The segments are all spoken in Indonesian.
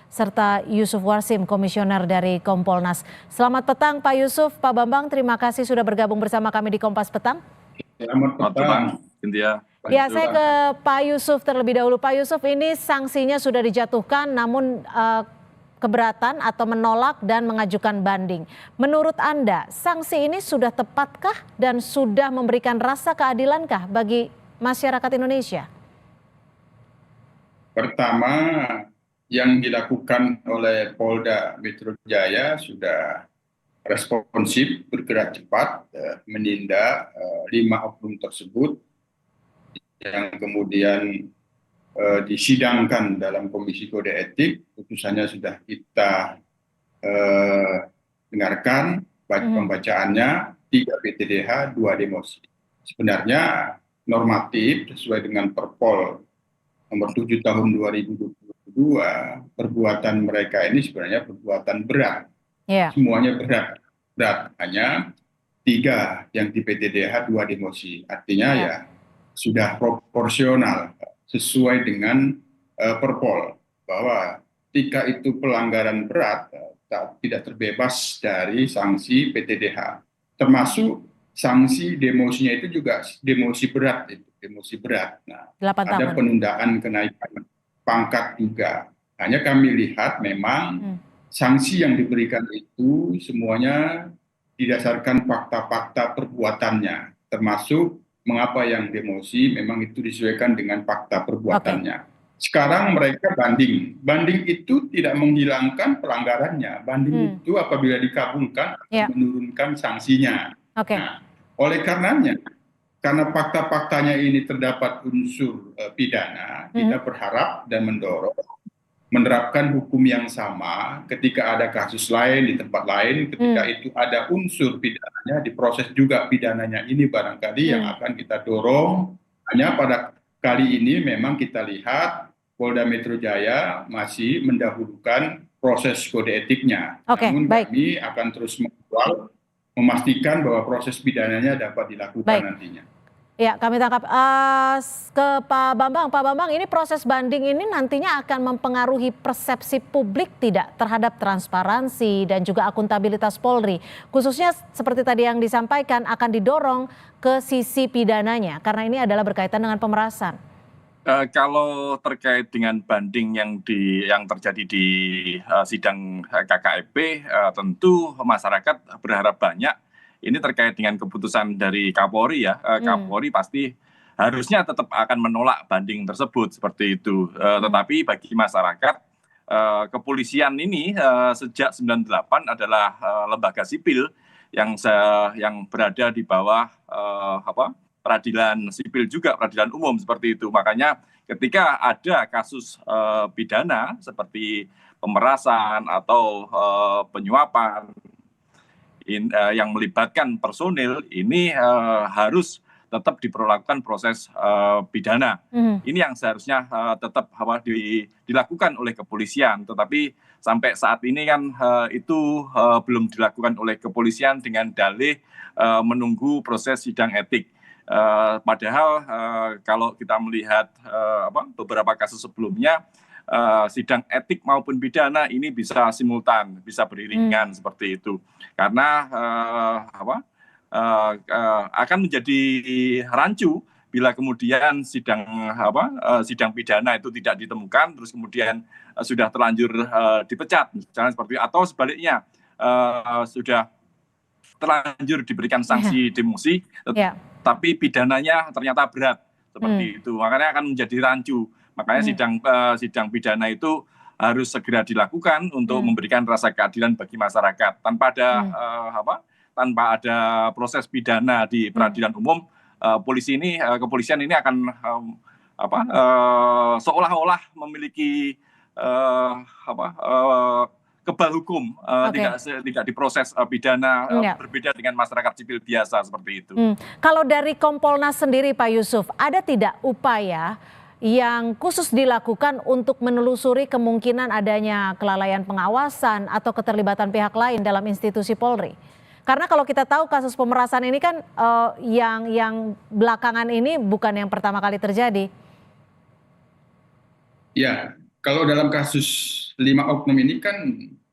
serta Yusuf Warsim, Komisioner dari Kompolnas. Selamat petang Pak Yusuf, Pak Bambang, terima kasih sudah bergabung bersama kami di Kompas Petang. Selamat petang, Cynthia. Ya, saya ke Pak Yusuf terlebih dahulu. Pak Yusuf, ini sanksinya sudah dijatuhkan namun keberatan atau menolak dan mengajukan banding. Menurut Anda, sanksi ini sudah tepatkah dan sudah memberikan rasa keadilankah bagi masyarakat Indonesia? Pertama, yang dilakukan oleh Polda Metro Jaya sudah responsif, bergerak cepat, menindak 5 oknum tersebut yang kemudian disidangkan dalam Komisi Kode Etik. Putusannya sudah kita dengarkan, pembacaannya 3 PTDH, 2 demosi. Sebenarnya normatif sesuai dengan Perpol nomor 7 tahun 2022, perbuatan mereka ini sebenarnya perbuatan berat. Semuanya berat. Hanya 3 yang di PTDH, 2 demosi. Artinya ya sudah proporsional sesuai dengan Perpol, bahwa ketika itu pelanggaran berat tidak terbebas dari sanksi PTDH, termasuk sanksi demosinya itu juga demosi berat itu. Demosi berat. Nah, ada penundaan kenaikan pangkat juga. Hanya kami lihat memang sanksi yang diberikan itu semuanya didasarkan fakta-fakta perbuatannya, termasuk mengapa yang demosi memang itu disesuaikan dengan fakta perbuatannya. Sekarang mereka banding. Banding itu tidak menghilangkan pelanggarannya. Banding itu apabila dikabulkan akan menurunkan sanksinya. Nah, oleh karenanya, karena fakta-faktanya ini terdapat unsur pidana, kita berharap dan mendorong menerapkan hukum yang sama ketika ada kasus lain di tempat lain, ketika itu ada unsur pidananya, diproses juga pidananya ini barangkali yang akan kita dorong. Hanya pada kali ini memang kita lihat Polda Metro Jaya masih mendahulukan proses kode etiknya. Namun kami akan terus mengawal, memastikan bahwa proses pidananya dapat dilakukan nantinya. Ya, kami tangkap ke Pak Bambang. Pak Bambang, ini proses banding ini nantinya akan mempengaruhi persepsi publik tidak terhadap transparansi dan juga akuntabilitas Polri. Khususnya seperti tadi yang disampaikan akan didorong ke sisi pidananya karena ini adalah berkaitan dengan pemerasan. Kalau terkait dengan banding yang terjadi di sidang KKEP, tentu masyarakat berharap banyak. Ini terkait dengan keputusan dari Kapolri ya. Kapolri pasti harusnya tetap akan menolak banding tersebut seperti itu. Tetapi bagi masyarakat, kepolisian ini sejak 98 adalah lembaga sipil yang berada di bawah peradilan sipil juga, peradilan umum seperti itu. Makanya ketika ada kasus pidana seperti pemerasan atau penyuapan yang melibatkan personil, ini harus tetap diperlakukan proses pidana. Ini yang seharusnya tetap dilakukan oleh kepolisian. Tetapi sampai saat ini kan itu belum dilakukan oleh kepolisian dengan dalih menunggu proses sidang etik. Padahal kalau kita melihat beberapa kasus sebelumnya, sidang etik maupun pidana ini bisa simultan, bisa beriringan seperti itu. Karena akan menjadi rancu bila kemudian sidang pidana itu tidak ditemukan, terus kemudian sudah terlanjur dipecat, misalnya seperti itu. Atau sebaliknya sudah terlanjur diberikan sanksi demosi, tapi pidananya ternyata berat seperti itu. Makanya akan menjadi rancu. Makanya sidang pidana itu harus segera dilakukan untuk memberikan rasa keadilan bagi masyarakat. Tanpa ada proses pidana di peradilan umum, kepolisian ini akan seolah-olah memiliki kebal hukum, tidak diproses pidana, berbeda dengan masyarakat sipil biasa seperti itu. Kalau dari Kompolnas sendiri Pak Yusuf, ada tidak upaya yang khusus dilakukan untuk menelusuri kemungkinan adanya kelalaian pengawasan atau keterlibatan pihak lain dalam institusi Polri? Karena kalau kita tahu kasus pemerasan ini kan yang belakangan ini bukan yang pertama kali terjadi. Ya, kalau dalam kasus 5 oknum ini kan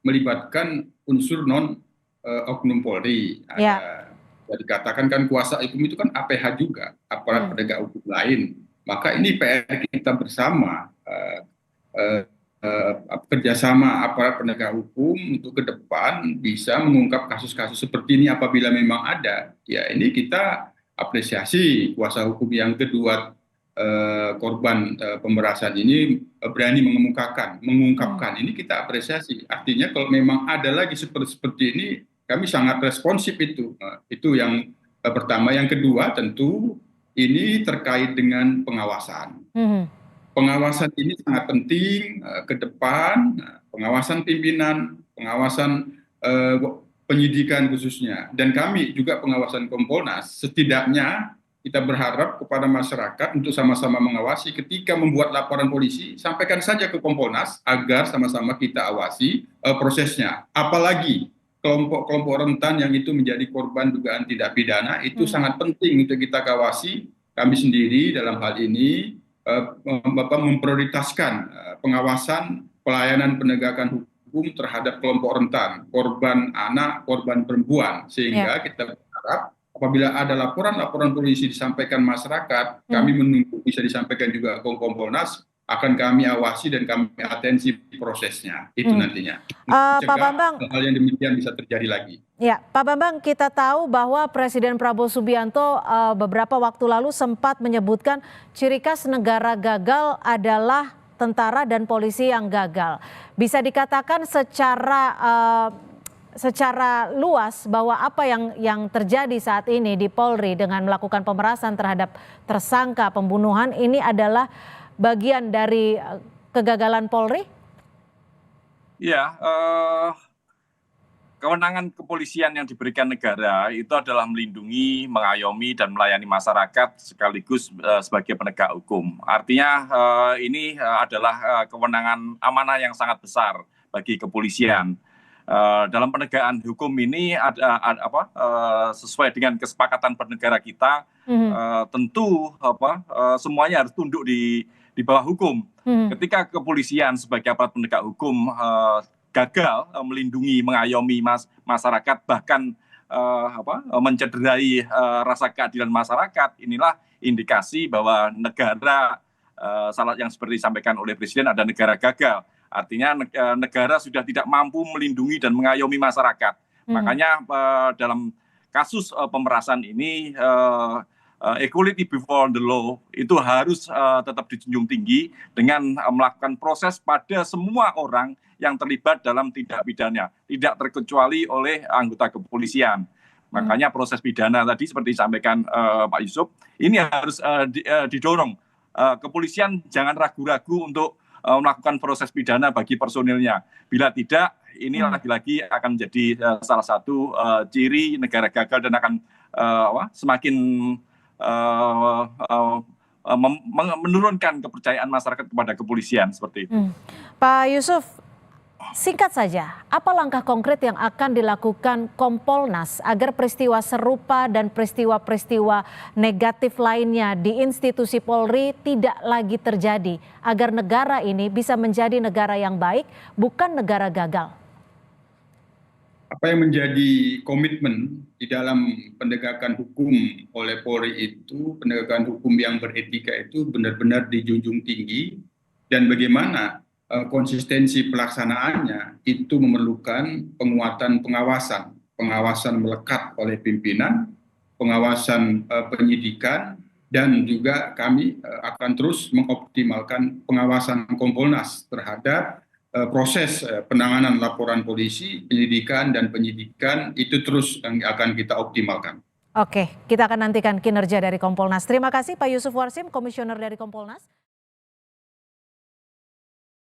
melibatkan unsur non oknum Polri. Ya. Bisa dikatakan kan kuasa hukum itu kan APH juga, aparat penegak hukum lain. Maka ini PR kita bersama, kerjasama aparat penegak hukum untuk ke depan bisa mengungkap kasus-kasus seperti ini apabila memang ada. Ya ini kita apresiasi kuasa hukum yang kedua korban pemerasan ini berani mengungkapkan ini kita apresiasi. Artinya kalau memang ada lagi seperti ini kami sangat responsif itu. Itu yang pertama. Yang kedua tentu ini terkait dengan pengawasan. Pengawasan ini sangat penting ke depan, pengawasan pimpinan, pengawasan penyidikan khususnya, dan kami juga pengawasan Kompolnas. Setidaknya kita berharap kepada masyarakat untuk sama-sama mengawasi ketika membuat laporan polisi, sampaikan saja ke Kompolnas agar sama-sama kita awasi prosesnya. Apalagi kelompok-kelompok rentan yang itu menjadi korban dugaan tindak pidana itu sangat penting untuk kita kawasi. Kami sendiri dalam hal ini memprioritaskan pengawasan pelayanan penegakan hukum terhadap kelompok rentan, korban anak, korban perempuan, sehingga kita berharap apabila ada laporan-laporan polisi disampaikan masyarakat, kami menunggu bisa disampaikan juga ke Kompolnas, akan kami awasi dan kami atensi prosesnya. Itu nantinya. Pak Bambang, hal yang demikian bisa terjadi lagi. Ya, Pak Bambang, kita tahu bahwa Presiden Prabowo Subianto beberapa waktu lalu sempat menyebutkan ciri khas negara gagal adalah tentara dan polisi yang gagal. Bisa dikatakan secara luas bahwa apa yang terjadi saat ini di Polri dengan melakukan pemerasan terhadap tersangka pembunuhan ini adalah bagian dari kegagalan Polri? Ya, kewenangan kepolisian yang diberikan negara itu adalah melindungi, mengayomi, dan melayani masyarakat sekaligus sebagai penegak hukum. Artinya ini adalah kewenangan amanah yang sangat besar bagi kepolisian. Dalam penegakan hukum ini sesuai dengan kesepakatan bernegara kita, tentu semuanya harus tunduk di bawah hukum. Ketika kepolisian sebagai aparat penegak hukum gagal melindungi, mengayomi masyarakat, bahkan mencederai rasa keadilan masyarakat, inilah indikasi bahwa negara salah yang seperti disampaikan oleh Presiden ada negara gagal. Artinya negara sudah tidak mampu melindungi dan mengayomi masyarakat. Makanya dalam kasus pemerasan ini equality before the law itu harus tetap dijunjung tinggi dengan melakukan proses pada semua orang yang terlibat dalam tindak pidana, tidak terkecuali oleh anggota kepolisian. Makanya proses pidana tadi seperti disampaikan Pak Yusuf, ini harus didorong. Kepolisian jangan ragu-ragu untuk melakukan proses pidana bagi personilnya. Bila tidak, ini lagi-lagi akan menjadi salah satu ciri negara gagal dan akan semakin menurunkan kepercayaan masyarakat kepada kepolisian seperti itu. Pak Yusuf, singkat saja, apa langkah konkret yang akan dilakukan Kompolnas agar peristiwa serupa dan peristiwa-peristiwa negatif lainnya di institusi Polri tidak lagi terjadi, agar negara ini bisa menjadi negara yang baik, bukan negara gagal? Apa yang menjadi komitmen di dalam penegakan hukum oleh Polri itu, penegakan hukum yang beretika itu benar-benar dijunjung tinggi, dan bagaimana konsistensi pelaksanaannya itu memerlukan penguatan pengawasan melekat oleh pimpinan, pengawasan penyidikan, dan juga kami akan terus mengoptimalkan pengawasan Kompolnas terhadap proses penanganan laporan polisi, penyelidikan dan penyidikan itu terus akan kita optimalkan. Oke, kita akan nantikan kinerja dari Kompolnas. Terima kasih Pak Yusuf Warsim, Komisioner dari Kompolnas.